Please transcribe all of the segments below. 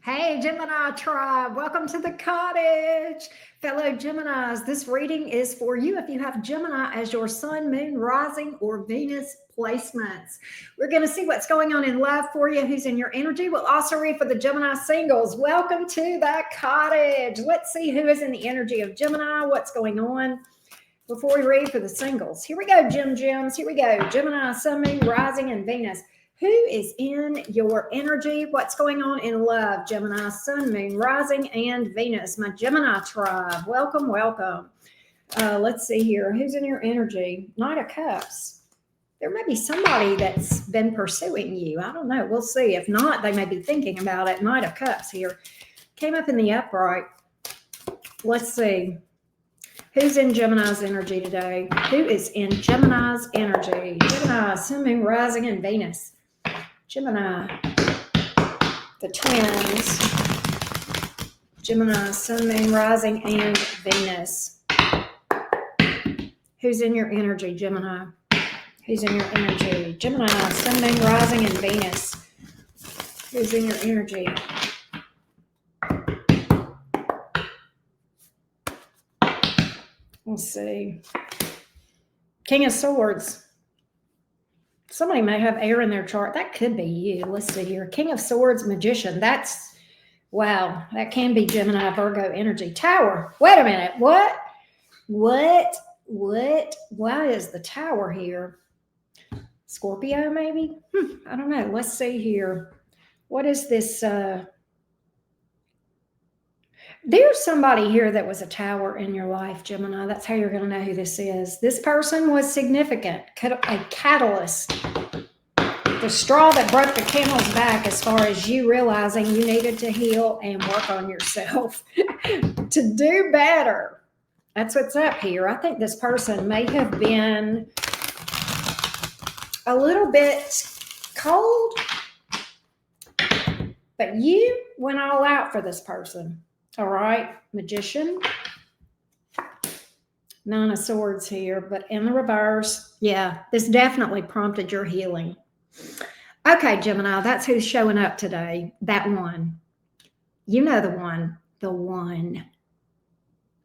Hey, Gemini tribe, welcome to the cottage. Fellow Geminis, this reading is for you if you have Gemini as your sun, moon, rising, or Venus placements. We're going to see what's going on in love for you, who's in your energy. We'll also read for the Gemini singles. Welcome to the cottage. Let's see who is in the energy of Gemini, what's going on before we read for the singles. Here we go, Gems. Here we go. Gemini, sun, moon, rising, and Venus. Who is in your energy? What's going on in love? Gemini, sun, moon, rising, and Venus. My Gemini tribe. Welcome, welcome. Let's see here. Who's in your energy? Knight of Cups. There may be somebody that's been pursuing you. I don't know. We'll see. If not, they may be thinking about it. Knight of Cups here. Came up in the upright. Let's see. Who's in Gemini's energy today? Who is in Gemini's energy? Gemini, sun, moon, rising, and Venus. Gemini, the twins, Gemini, sun, moon, rising, and Venus. Who's in your energy, Gemini? Who's in your energy? Gemini, sun, moon, rising, and Venus. Who's in your energy? Let's see. King of Swords. Somebody may have air in their chart. That could be you. Let's see here. King of Swords, Magician. Wow. That can be Gemini, Virgo energy. Tower. Wait a minute. What? Why is the Tower here? Scorpio, maybe? I don't know. Let's see here. What is this? There's somebody here that was a tower in your life, Gemini. That's how you're going to know who this is. This person was significant, a catalyst, the straw that broke the camel's back as far as you realizing you needed to heal and work on yourself to do better. That's what's up here. I think this person may have been a little bit cold, but you went all out for this person. All right, Magician. Nine of Swords here, but in the reverse. Yeah, this definitely prompted your healing. Okay, Gemini, that's who's showing up today. That one. You know the one.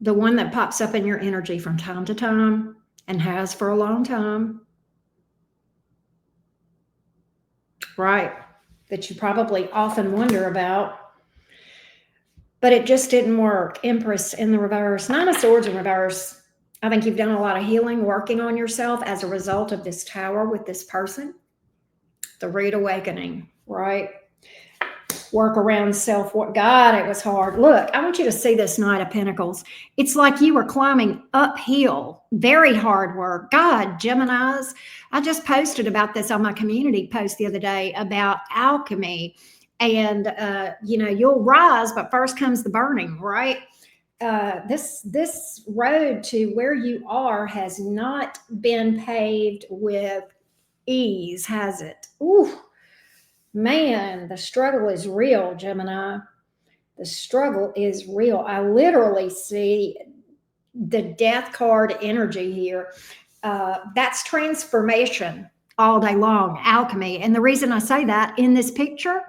The one that pops up in your energy from time to time and has for a long time. Right, that you probably often wonder about. But it just didn't work. Empress in the reverse. Nine of Swords in reverse. I think you've done a lot of healing, working on yourself as a result of this Tower with this person. The Rude Awakening, right? Work around self-work. God, it was hard. Look, I want you to see this Knight of Pentacles. It's like you were climbing uphill. Very hard work. God, Geminis. I just posted about this on my community post the other day about alchemy. And, you'll rise, but first comes the burning, right? This road to where you are has not been paved with ease, has it? Ooh, man, the struggle is real, Gemini. The struggle is real. I literally see the Death card energy here. That's transformation all day long, alchemy. And the reason I say that in this picture,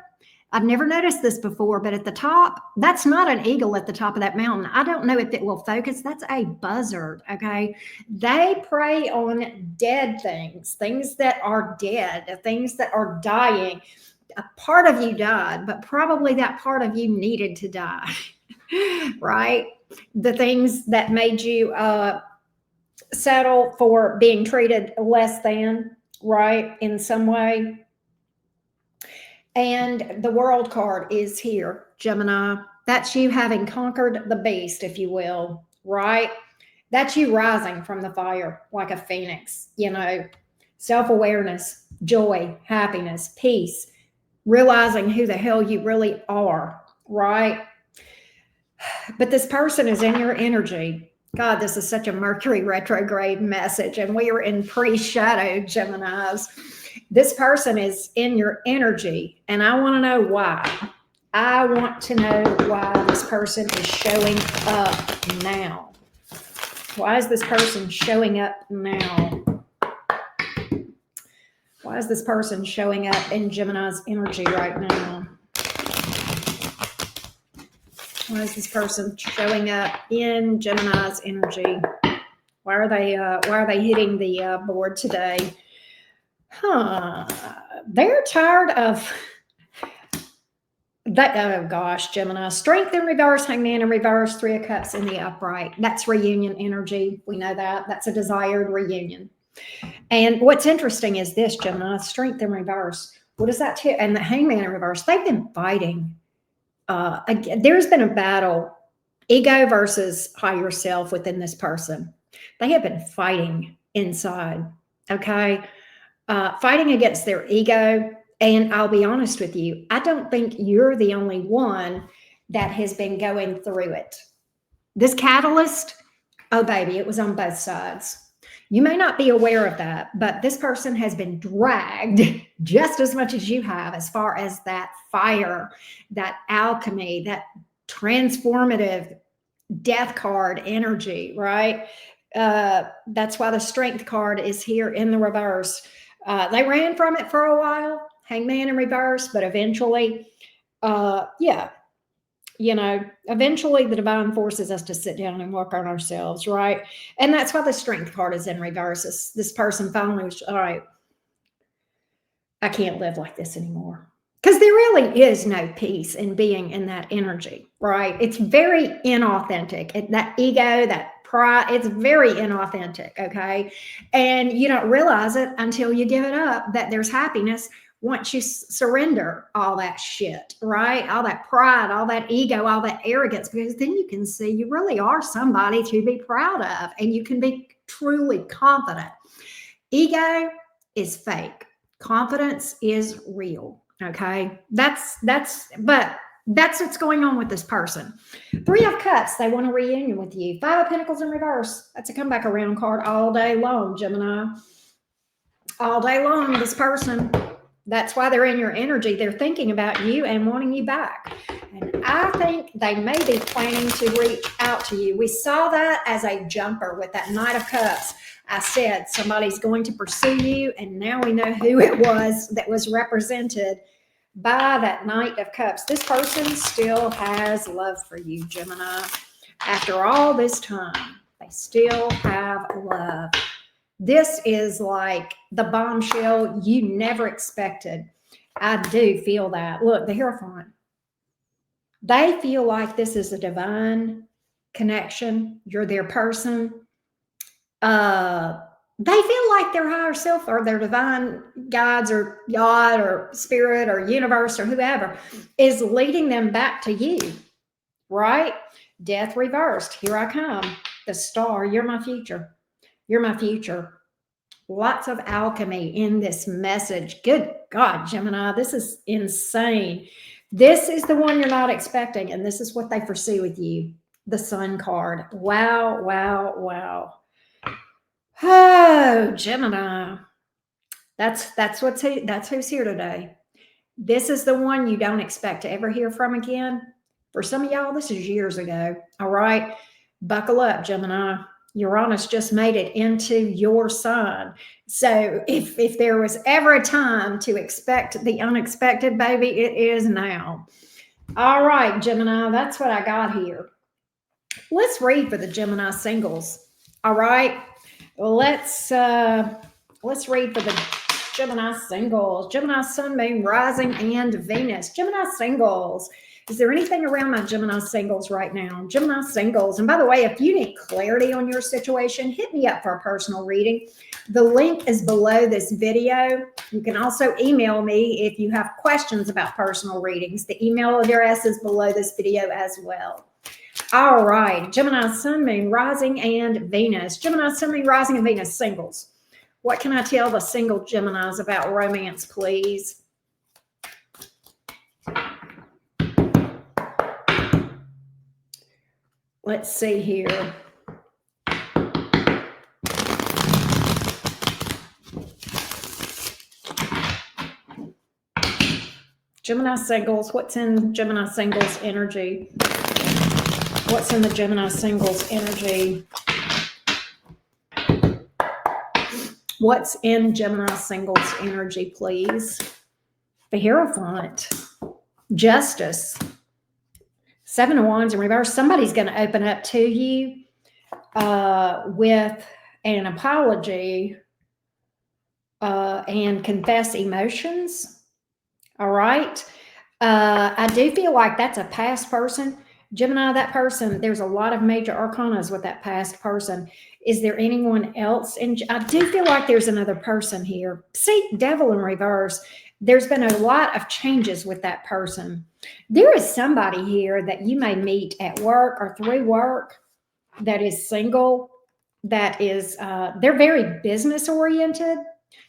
I've never noticed this before, but at the top, that's not an eagle at the top of that mountain. I don't know if it will focus. That's a buzzard, okay? They prey on dead things that are dead, things that are dying. A part of you died, but probably that part of you needed to die, right? The things that made you settle for being treated less than, right, in some way. And the World card is here, Gemini. That's you having conquered the beast, if you will, right? That's you rising from the fire like a phoenix, self-awareness, joy, happiness, peace, realizing who the hell you really are, right? But this person is in your energy. God, this is such a Mercury retrograde message, and we are in pre-shadow, Geminis. This person is in your energy, and I want to know why. I want to know why this person is showing up now. Why is this person showing up now? Why is this person showing up in Gemini's energy right now? Why is this person showing up in Gemini's energy? Why are they hitting the board today? They're tired of that. Oh gosh, Gemini. Strength in reverse, Hangman in reverse, Three of Cups in the upright. That's reunion energy. We know that. That's a desired reunion. And what's interesting is this, Gemini, strength in reverse. What does that tell? And the Hangman in reverse, they've been fighting. Again, there's been a battle, ego versus higher self within this person. They have been fighting inside, okay? Fighting against their ego. And I'll be honest with you, I don't think you're the only one that has been going through it. This catalyst, oh baby, it was on both sides. You may not be aware of that, but this person has been dragged just as much as you have as far as that fire, that alchemy, that transformative death card energy, right? That's why the strength card is here in the reverse. They ran from it for a while, Hangman in reverse, but eventually, eventually the divine forces us to sit down and work on ourselves, right? And that's why the strength card is in reverse. This person finally was, all right, I can't live like this anymore. Because there really is no peace in being in that energy, right? It's very inauthentic. That ego, that pride, it's very inauthentic, okay? And you don't realize it until you give it up, that there's happiness once you surrender all that shit, right? All that pride, all that ego, all that arrogance, because then you can see you really are somebody to be proud of and you can be truly confident. Ego is fake. Confidence is real. Okay. That's what's going on with this person. Three of Cups, they want a reunion with you. Five of Pentacles in reverse. That's a come back around card all day long, Gemini. All day long, this person. That's why they're in your energy. They're thinking about you and wanting you back. And I think they may be planning to reach out to you. We saw that as a jumper with that Knight of Cups. I said somebody's going to pursue you, and now we know who it was that was represented by that Knight of Cups. This person still has love for you, Gemini. After all this time, they still have love. This is like the bombshell you never expected. I do feel that. Look, the Hierophant. They feel like this is a divine connection. You're their person. They feel like their higher self or their divine guides or God or spirit or universe or whoever is leading them back to you, right? Death reversed. Here I come. The star. You're my future. You're my future. Lots of alchemy in this message. Good God, Gemini, this is insane. This is the one you're not expecting, and this is what they foresee with you. The Sun card. Wow, wow, wow. Oh, Gemini. That's who's here today. This is the one you don't expect to ever hear from again. For some of y'all, this is years ago. All right. Buckle up, Gemini. Uranus just made it into your sign. So if there was ever a time to expect the unexpected, baby, it is now. All right, Gemini, that's what I got here. Let's read for the Gemini singles. All right. Let's read for the Gemini singles. Gemini Sun, Moon, Rising, and Venus. Gemini singles. Is there anything around my Gemini singles right now? Gemini singles. And by the way, if you need clarity on your situation, hit me up for a personal reading. The link is below this video. You can also email me if you have questions about personal readings. The email address is below this video as well. All right. Gemini Sun, Moon, Rising, and Venus. Gemini Sun, Moon, Rising, and Venus singles. What can I tell the single Geminis about romance, please? Let's see here. Gemini singles. What's in Gemini singles energy? What's in the Gemini singles energy? What's in Gemini singles energy, please? The Hierophant. Justice. Seven of Wands in reverse. Somebody's going to open up to you with an apology and confess emotions. All right. I do feel like that's a past person. Gemini, that person, there's a lot of major arcanas with that past person. Is there anyone else? And I do feel like there's another person here. See, Devil in reverse. There's been a lot of changes with that person. There is somebody here that you may meet at work or through work that is single, that is, they're very business oriented.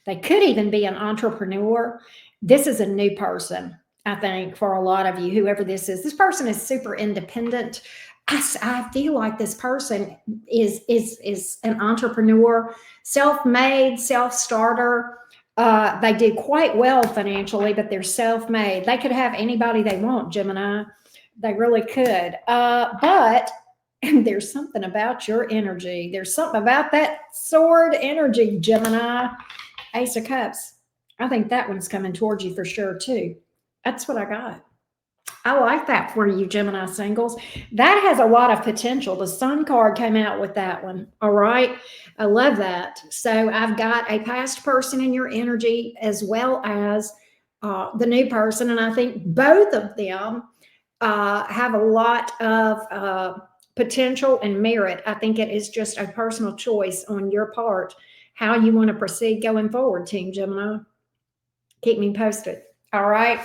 They could even be an entrepreneur. This is a new person, I think, for a lot of you, whoever this is. This person is super independent. I feel like this person is an entrepreneur, self-made, self-starter. They do quite well financially, but they're self-made. They could have anybody they want, Gemini. They really could. But and there's something about your energy. There's something about that sword energy, Gemini. Ace of Cups. I think that one's coming towards you for sure, too. That's what I got. I like that for you, Gemini singles. That has a lot of potential. The Sun card came out with that one. All right. I love that. So I've got a past person in your energy as well as the new person. And I think both of them have a lot of potential and merit. I think it is just a personal choice on your part how you want to proceed going forward, Team Gemini. Keep me posted. All right.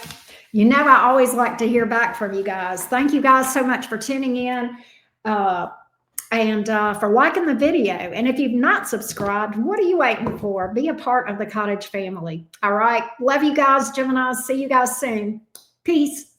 You know, I always like to hear back from you guys. Thank you guys so much for tuning in and for liking the video. And if you've not subscribed, what are you waiting for? Be a part of the Cottage family. All right. Love you guys, Gemini. See you guys soon. Peace.